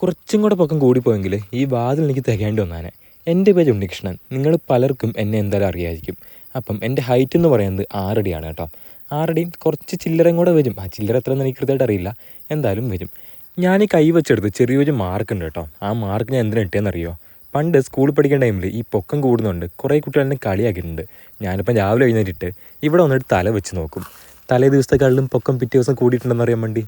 കുറച്ചും കൂടെ പൊക്കം കൂടിപ്പോയെങ്കിൽ ഈ വാതിൽ എനിക്ക് തികയേണ്ടി വന്നാനെ. എൻ്റെ പേര് ഉണ്ണികൃഷ്ണൻ. നിങ്ങൾ പലർക്കും എന്നെ എന്തായാലും അറിയായിരിക്കും. അപ്പം എൻ്റെ ഹൈറ്റ് എന്ന് പറയുന്നത് 6 അടിയാണ് കേട്ടോ. 6 അടിയും കുറച്ച് ചില്ലറയും കൂടെ വരും. ആ ചില്ലറ എത്രയെന്ന് എനിക്ക് കൃത്യമായിട്ട് അറിയില്ല, എന്തായാലും വരും. ഞാൻ ഈ കൈ വെച്ചെടുത്ത് ചെറിയൊരു മാർക്കുണ്ട് കേട്ടോ. ആ മാർക്ക് ഞാൻ എന്തിനാ ഇട്ടേന്നറിയോ? പണ്ട് സ്കൂളിൽ പഠിക്കുന്ന ടൈമിൽ ഈ പൊക്കം കൂടുന്നുണ്ട് കുറേ കുട്ടികൾ എന്നെ കളിയാക്കിയിട്ടുണ്ട്. ഞാനിപ്പം രാവിലെ എഴുന്നേറ്റിട്ട് ഇവിടെ വന്നിട്ട് തല വെച്ച് നോക്കും. തലേ ദിവസത്തെക്കാളിലും പൊക്കം പിറ്റേ ദിവസം കൂടിയിട്ടുണ്ടെന്ന് അറിയാൻ വേണ്ടി.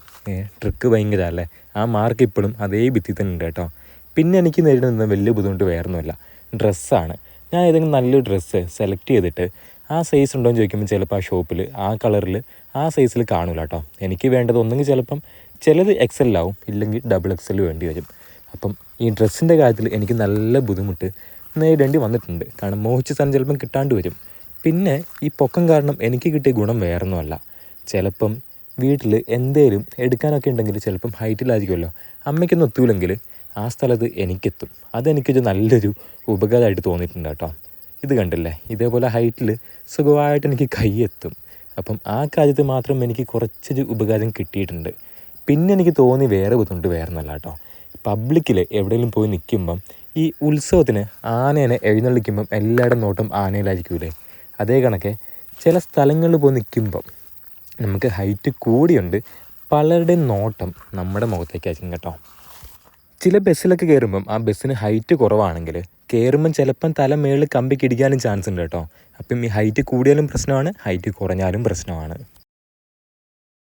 ട്രിക്ക് ഭയങ്കര അല്ലേ. ആ മാർക്ക് ഇപ്പോഴും അതേ ഭിത്തി തന്നെ ഉണ്ട് കേട്ടോ. പിന്നെ എനിക്ക് നേരിടുന്ന വലിയ ബുദ്ധിമുട്ട് വേറൊന്നുമില്ല, ഡ്രസ്സാണ്. ഞാൻ ഏതെങ്കിലും നല്ലൊരു ഡ്രസ്സ് സെലക്ട് ചെയ്തിട്ട് ആ സൈസ് ഉണ്ടോ എന്ന് ചോദിക്കുമ്പോൾ ചിലപ്പോൾ ആ ഷോപ്പിൽ ആ കളറിൽ ആ സൈസിൽ കാണില്ല കേട്ടോ. എനിക്ക് വേണ്ടത് ഒന്നെങ്കിൽ ചിലപ്പം ചിലത് എക്സലാവും, ഇല്ലെങ്കിൽ ഡബിൾ എക്സൽ വേണ്ടി വരും. അപ്പം ഈ ഡ്രസ്സിൻ്റെ കാര്യത്തിൽ എനിക്ക് നല്ല ബുദ്ധിമുട്ട് നേരിടേണ്ടി വന്നിട്ടുണ്ട്. കാരണം മോഹിച്ച സാധനം ചിലപ്പം കിട്ടാണ്ട് വരും. പിന്നെ ഈ പൊക്കം കാരണം എനിക്ക് കിട്ടിയ ഗുണം വേറൊന്നുമല്ല. ചിലപ്പം വീട്ടിൽ എന്തേലും എടുക്കാനൊക്കെ ഉണ്ടെങ്കിൽ ചിലപ്പം ഹൈറ്റിലായിരിക്കുമല്ലോ, അമ്മയ്ക്കൊന്നും എത്തൂലെങ്കിൽ ആ സ്ഥലത്ത് എനിക്കെത്തും. അതെനിക്കൊരു നല്ലൊരു ഉപകാരമായിട്ട് തോന്നിയിട്ടുണ്ട് കേട്ടോ. ഇത് കണ്ടില്ലേ, ഇതേപോലെ ഹൈറ്റിൽ സുഖമായിട്ട് എനിക്ക് കൈ എത്തും. അപ്പം ആ കാര്യത്തിൽ മാത്രം എനിക്ക് കുറച്ചൊരു ഉപകാരം കിട്ടിയിട്ടുണ്ട്. പിന്നെ എനിക്ക് തോന്നി വേറെ ബുദ്ധിമുട്ട് വേറൊന്നുമല്ല കേട്ടോ. പബ്ലിക്കിൽ എവിടെയെങ്കിലും പോയി നിൽക്കുമ്പം ഈ ഉത്സവത്തിന് ആനേനെ എഴുന്നള്ളിക്കുമ്പം എല്ലായിടും നോട്ടം ആനയിലായിരിക്കൂലേ. അതേ കണക്കെ ചില സ്ഥലങ്ങളിൽ പോയി നിൽക്കുമ്പം നമുക്ക് ഹൈറ്റ് കൂടിയുണ്ട് പലരുടെയും നോട്ടം നമ്മുടെ മുഖത്തേക്കായിരിക്കും കേട്ടോ. ചില ബസ്സിലൊക്കെ കയറുമ്പം ആ ബസ്സിന് ഹൈറ്റ് കുറവാണെങ്കിൽ കയറുമ്പം ചിലപ്പം തല മേളിൽ കമ്പിക്ക് ഇടിക്കാനും ചാൻസ് ഉണ്ട് കേട്ടോ. അപ്പം ഈ ഹൈറ്റ് കൂടിയാലും പ്രശ്നമാണ്, ഹൈറ്റ് കുറഞ്ഞാലും പ്രശ്നമാണ്.